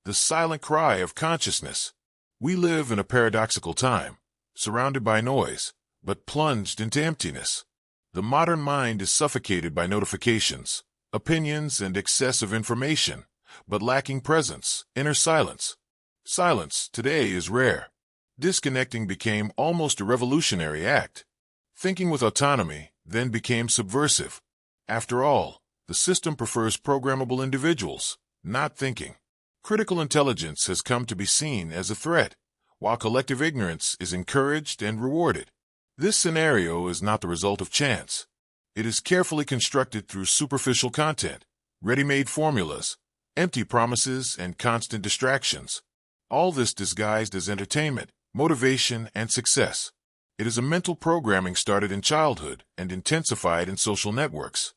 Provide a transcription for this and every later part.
the silent cry of consciousness. We live in a paradoxical time, surrounded by noise, but plunged into emptiness. The modern mind is suffocated by notifications, opinions, and excessive information, but lacking presence, inner silence. Silence today is rare. Disconnecting became almost a revolutionary act. Thinking with autonomy then became subversive. After all, the system prefers programmable individuals, not thinking. Critical intelligence has come to be seen as a threat, while collective ignorance is encouraged and rewarded. This scenario is not the result of chance. It is carefully constructed through superficial content, ready-made formulas, empty promises, and constant distractions. All this disguised as entertainment, motivation, and success. It is a mental programming started in childhood and intensified in social networks.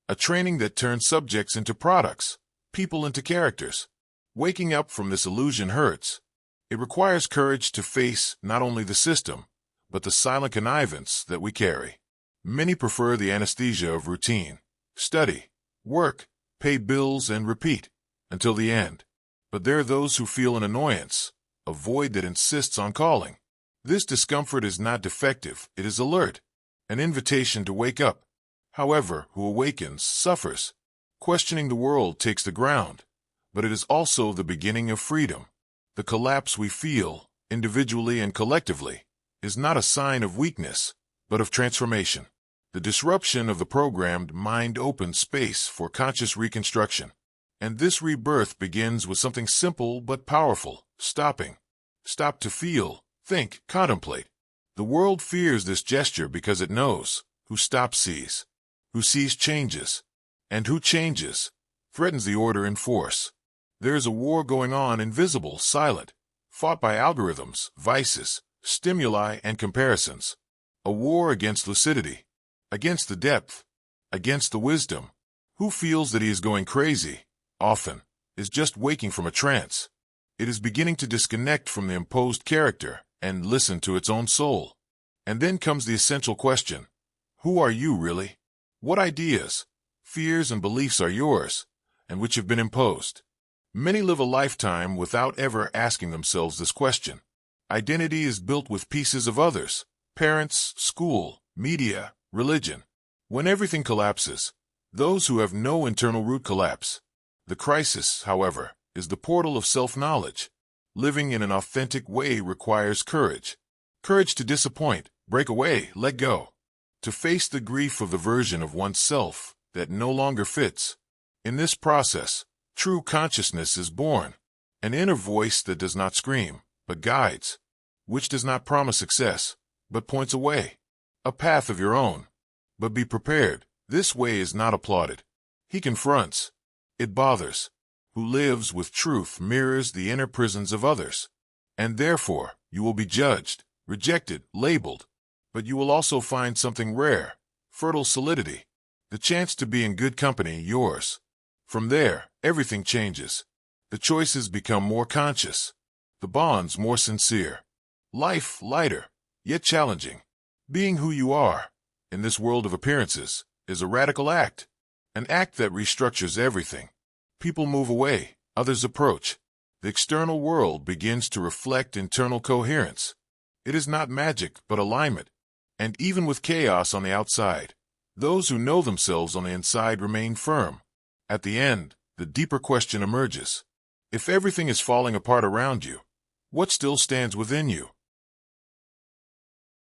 A training that turns subjects into products, people into characters. Waking up from this illusion hurts. It requires courage to face not only the system, but the silent connivance that we carry. Many prefer the anesthesia of routine. Study, work, pay bills, and repeat until the end. But there are those who feel an annoyance, a void that insists on calling. This discomfort is not defective, it is alert, an invitation to wake up. However, who awakens suffers. Questioning the world takes the ground, but it is also the beginning of freedom. The collapse we feel, individually and collectively, is not a sign of weakness, but of transformation. The disruption of the programmed mind opens space for conscious reconstruction. And this rebirth begins with something simple but powerful: stopping. Stop to feel, think, contemplate. The world fears this gesture because it knows who stops sees. Who sees changes, and who changes threatens the order in force. There is a war going on, invisible, silent, fought by algorithms, vices, stimuli, and comparisons. A war against lucidity, against the depth, against the wisdom. Who feels that he is going crazy, often, is just waking from a trance. It is beginning to disconnect from the imposed character and listen to its own soul. And then comes the essential question: who are you really? What ideas, fears, and beliefs are yours, and which have been imposed? Many live a lifetime without ever asking themselves this question. Identity is built with pieces of others: parents, school, media, religion. When everything collapses, those who have no internal root collapse. The crisis, however, is the portal of self-knowledge. Living in an authentic way requires courage. Courage to disappoint, break away, let go. To face the grief of the version of oneself that no longer fits. In this process, true consciousness is born. An inner voice that does not scream, but guides. Which does not promise success, but points a way. A path of your own. But be prepared, this way is not applauded. He confronts. It bothers. Who lives with truth mirrors the inner prisons of others. And therefore, you will be judged, rejected, labeled. But you will also find something rare, fertile solidity. The chance to be in good company, yours. From there, everything changes. The choices become more conscious. The bonds more sincere. Life lighter, yet challenging. Being who you are, in this world of appearances, is a radical act. An act that restructures everything. People move away, others approach. The external world begins to reflect internal coherence. It is not magic, but alignment. And even with chaos on the outside, those who know themselves on the inside remain firm. At the end, the deeper question emerges. If everything is falling apart around you, what still stands within you?